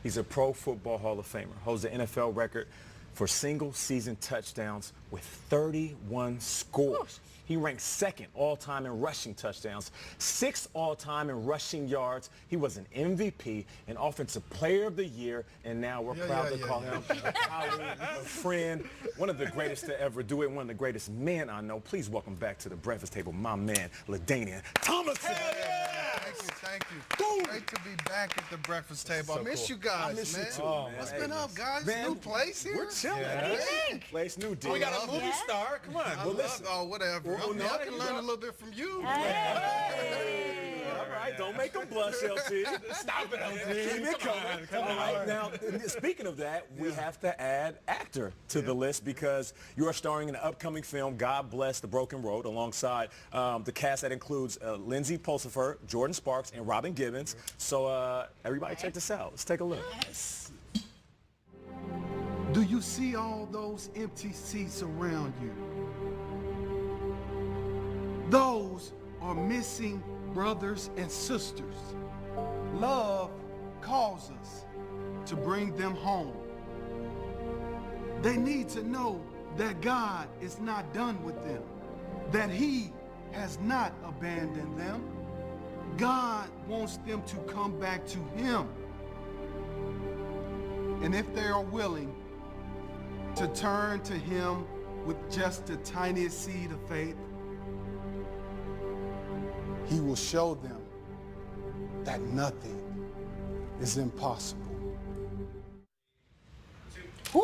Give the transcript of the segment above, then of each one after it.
He's a Pro Football Hall of Famer, holds the NFL record for single-season touchdowns with 31 scores. He ranks second all-time in rushing touchdowns, 6th all-time in rushing yards. He was an MVP, an Offensive Player of the Year, and now we're proud to call him a colleague, a friend, one of the greatest to ever do it, one of the greatest men I know. Please welcome back to the breakfast table my man, LaDainian Tomlinson. Thank you. Great to be back at the breakfast table. So I miss cool. you guys, I miss man. you too, man. What's been up, guys? Man, New place here? We're chilling. New place, new deal. We got a movie star. Come on. Well, listen. Oh, whatever. Well, I can learn a little bit from you. Hey. All right, don't make them blush, LT. Stop it, LT. Keep it coming. Come on. Right, now, speaking of that, we have to add actor to the list because you are starring in an upcoming film, God Bless the Broken Road, alongside the cast that includes Lindsay Pulsifer, Jordan Sparks, and Robin Gibbons. So everybody check this out. Let's take a look. Yes. Do you see all those empty seats around you? Those are missing brothers and sisters. Love calls us to bring them home. They need to know that God is not done with them, that He has not abandoned them. God wants them to come back to Him. And if they are willing to turn to Him with just the tiniest seed of faith, He will show them that nothing is impossible. Woo!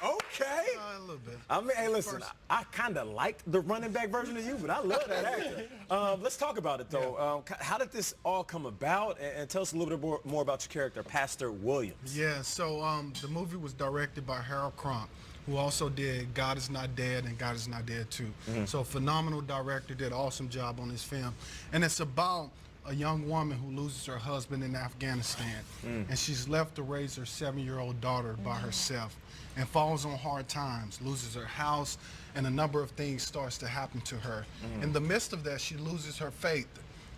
Okay. A little bit. I mean, hey, listen, I kind of liked the running back version of you, but I love that actor. Let's talk about it, though. How did this all come about? And tell us a little bit more about your character, Pastor Williams. Yeah, so the movie was directed by Harold Cronk, who also did God Is Not Dead and God Is Not Dead 2. So phenomenal director, did an awesome job on this film. And it's about a young woman who loses her husband in Afghanistan. And she's left to raise her 7-year-old daughter by herself and falls on hard times, loses her house, and a number of things starts to happen to her. In the midst of that, she loses her faith.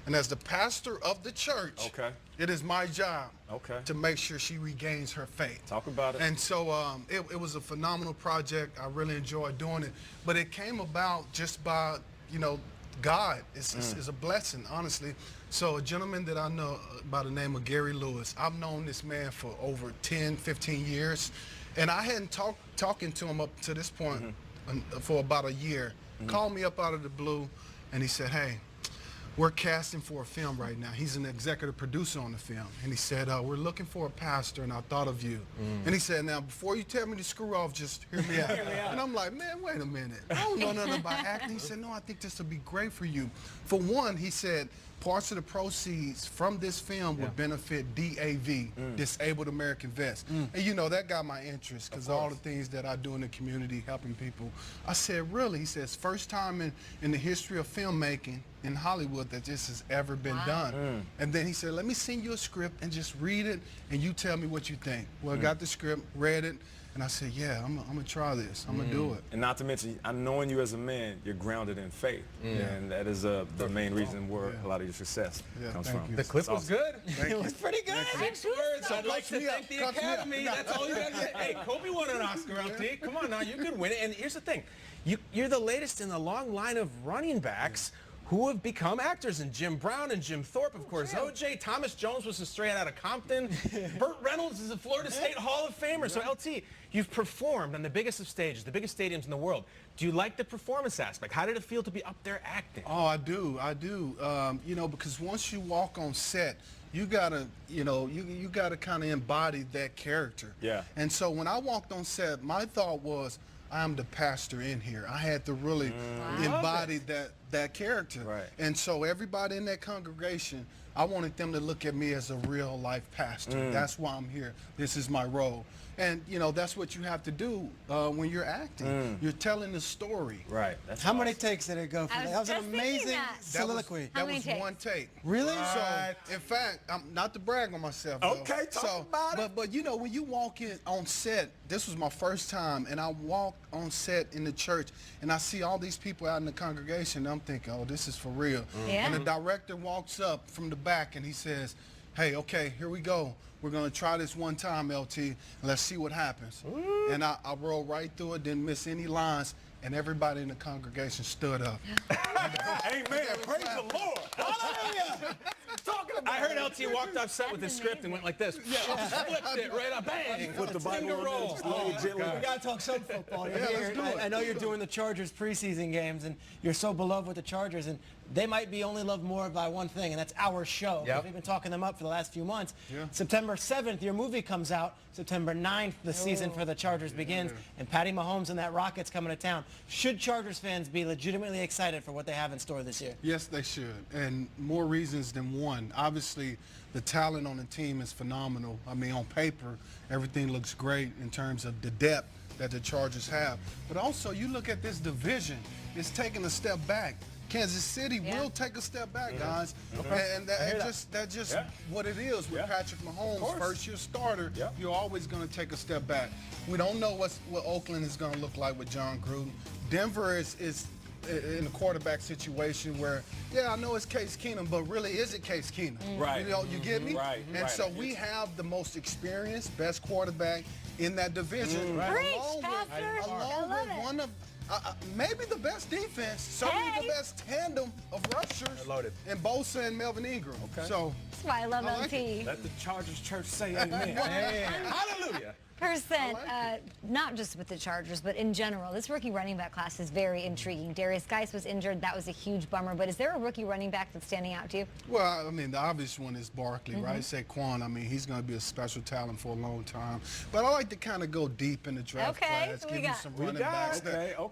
And as the pastor of the church, it is my job to make sure she regains her faith. Talk about it. And so it was a phenomenal project. I really enjoyed doing it. But it came about just by, you know, God is a blessing, honestly. So a gentleman that I know by the name of Gary Lewis, I've known this man for over 10, 15 years. And I hadn't talking to him up to this point for about a year. Called me up out of the blue, and he said, hey, we're casting for a film right now. He's an executive producer on the film. And he said, we're looking for a pastor, and I thought of you. And he said, now, before you tell me to screw off, just hear me out. And I'm like, man, wait a minute. I don't know nothing about acting. He said, no, I think this would be great for you. For one, he said, parts of the proceeds from this film would benefit DAV, Disabled American Vets. And you know, that got my interest because all the things that I do in the community, helping people. I said, really? He says, first time in the history of filmmaking in Hollywood that this has ever been done. And then he said, let me send you a script and just read it and you tell me what you think. Well, I got the script, read it, and I said, yeah, I'm gonna try this. I'm gonna do it. And not to mention, I'm knowing you as a man, you're grounded in faith. And that is the main reason where a lot of your success comes from. The clip was good. It was pretty good. 6 words. I'd like to thank the Academy. That's all you got to say. Hey, Kobe won an Oscar, LT. Come on now, you could win it. And here's the thing. You're the latest in the long line of running backs who have become actors, and Jim Brown and Jim Thorpe, of course. OJ, Thomas Jones was a straight out of Compton. Burt Reynolds is a Florida State Hall of Famer. So LT, you've performed on the biggest of stages, the biggest stadiums in the world. Do you like the performance aspect? How did it feel to be up there acting? Oh, I do. You know, because once you walk on set, you gotta, you know, you gotta kind of embody that character. Yeah. And so when I walked on set, my thought was, I'm the pastor in here. I had to really embody that character. Right. And so everybody in that congregation, I wanted them to look at me as a real life pastor. That's why I'm here. This is my role. And, you know, that's what you have to do when you're acting. You're telling the story. Right. That's How many takes did it go for? That was an amazing That soliloquy. was one take. Really? So, in fact, not to brag on myself. Though. Okay, talk about it. But you know, when you walk in on set, this was my first time, and I walked on set in the church, and I see all these people out in the congregation, and I'm thinking, oh, this is for real. And the director walks up from the back, and he says, hey, okay, here we go. We're going to try this one time, LT, and let's see what happens. Ooh. And I rolled right through it, didn't miss any lines, and everybody in the congregation stood up. Amen. Praise the Lord. Hallelujah. I heard LT walked off set with his script and went like this. Flipped it right up, bang. Put the Bible on roll. We got to talk some football. I know you're doing the Chargers preseason games, and you're so beloved with the Chargers, and they might be only loved more by one thing, and that's our show. Yep. We've been talking them up for the last few months. Yeah. September 7th, your movie comes out. September 9th, the season for the Chargers begins, and Patty Mahomes and that Rocket's coming to town. Should Chargers fans be legitimately excited for what they have in store this year? Yes, they should, and more reasons than one. Obviously, the talent on the team is phenomenal. I mean, on paper, everything looks great in terms of the depth that the Chargers have. But also, you look at this division, it's taking a step back. Kansas City will take a step back, guys. And that's just what it is with Patrick Mahomes, first-year starter. You're always going to take a step back. We don't know what Oakland is going to look like with John Gruden. Denver is in a quarterback situation where, I know it's Case Keenum, but really, is it Case Keenum? Right. You know, you get me? Right. And so we have the most experienced, best quarterback in that division. Preach, Along with one of maybe the best defense, certainly the best tandem of rushers, and Bosa and Melvin Ingram. So That's why I love LT. Let the Chargers church say amen. Hallelujah. Not just with the Chargers, but in general, this rookie running back class is very intriguing. Darius Geis was injured. That was a huge bummer. But is there a rookie running back that's standing out to you? Well, I mean, the obvious one is Barkley, right? Saquon, I mean, he's going to be a special talent for a long time. But I like to kind of go deep in the draft class, give you some running backs.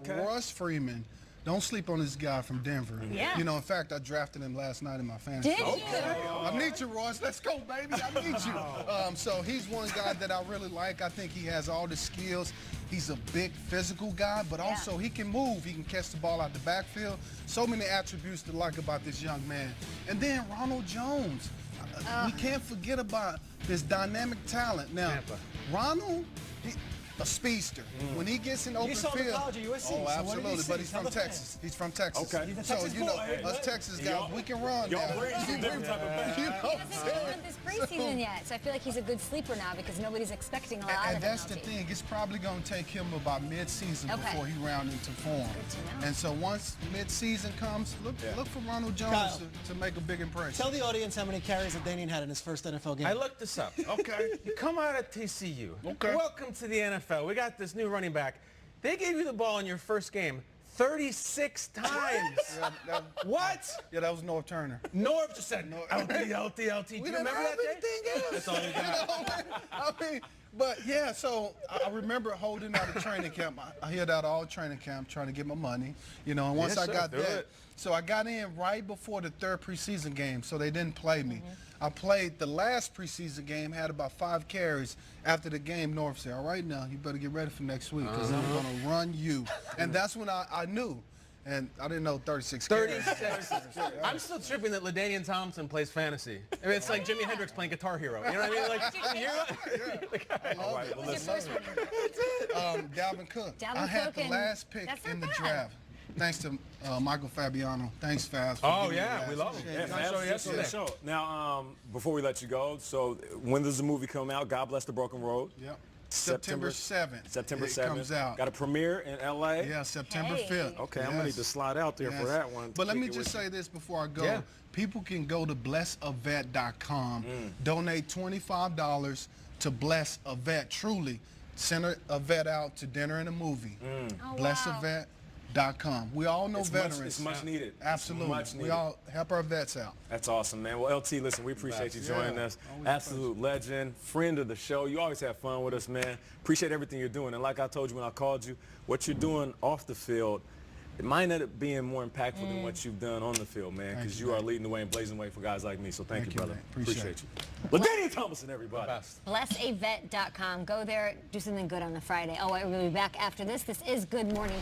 Ross Freeman. Don't sleep on this guy from Denver. Yeah. You know, in fact, I drafted him last night in my fantasy. Did you? I need you, Ross. Let's go, baby. I need you. So he's one guy that I really like. I think he has all the skills. He's a big physical guy, but also he can move. He can catch the ball out the backfield. So many attributes to like about this young man. And then Ronald Jones. We can't forget about this dynamic talent. Now, Ronald, a speedster. When he gets in open field. You saw the college at USC. Oh, absolutely. But he's from Texas. He's from Texas. Okay. He's a Texas so, you know, boy. us Texas guys, we can run now. Different type of thing. You know what I'm He saying? hasn't this preseason yet, so I feel like he's a good sleeper now because nobody's expecting a lot of him. And that's the thing. It's probably going to take him about mid-season before he rounds into form. Good to know. And so once mid-season comes, look for Ronald Jones to make a big impression. Tell the audience how many carries LaDainian had in his first NFL game. I looked this up. Okay. You come out of TCU. Okay. Welcome to the NFL. We got this new running back. They gave you the ball in your first game 36 times. What? Yeah, that was North Turner. Norv just said, LT. Do you remember that day? Anything else. That's all you got. I mean, but yeah, so I remember holding out a training camp. I held out all training camp trying to get my money, you know, and once I got that, so I got in right before the third preseason game, so they didn't play me. I played the last preseason game, had about 5 carries. After the game, North said, all right, now, you better get ready for next week because I'm going to run you. And that's when I knew. And I didn't know 36 carries. 36. I'm still tripping that LaDainian Tomlinson plays fantasy. I mean, it's like Jimi Hendrix playing Guitar Hero. You know what I mean? Like, What was your first one? Dalvin Cook. Dalvin I had Cook the and last pick that's in not the bad. draft. Thanks to Michael Fabiano. Thanks, Faz. oh, yeah, we love him. Yeah, Nice show yesterday. Now, before we let you go, so when does the movie come out? God Bless the Broken Road. Yep. September 7th. September 7th. It comes out. Got a premiere in L.A.? Yeah, September Hey. 5th. Okay, I'm going to need to slide out there for that one. But let me just say this before I go. Yeah. People can go to blessavet.com, donate $25 to Bless a Vet. Truly, send a vet out to dinner and a movie. Blessavet.com. We all know veterans. It's much needed. Absolutely. Much needed. We all help our vets out. That's awesome, man. Well, LT, listen, we appreciate you joining us. Always a Absolute legend, friend of the show. You always have fun with us, man. Appreciate everything you're doing. And like I told you when I called you, what you're doing off the field, it might end up being more impactful than what you've done on the field, man, because you are leading the way and blazing the way for guys like me. So thank you, brother. man. Appreciate you. LaDainian Tomlinson, everybody. Blessavet.com. Go there, do something good on a Friday. Oh, we'll be back after this. This is Good Morning.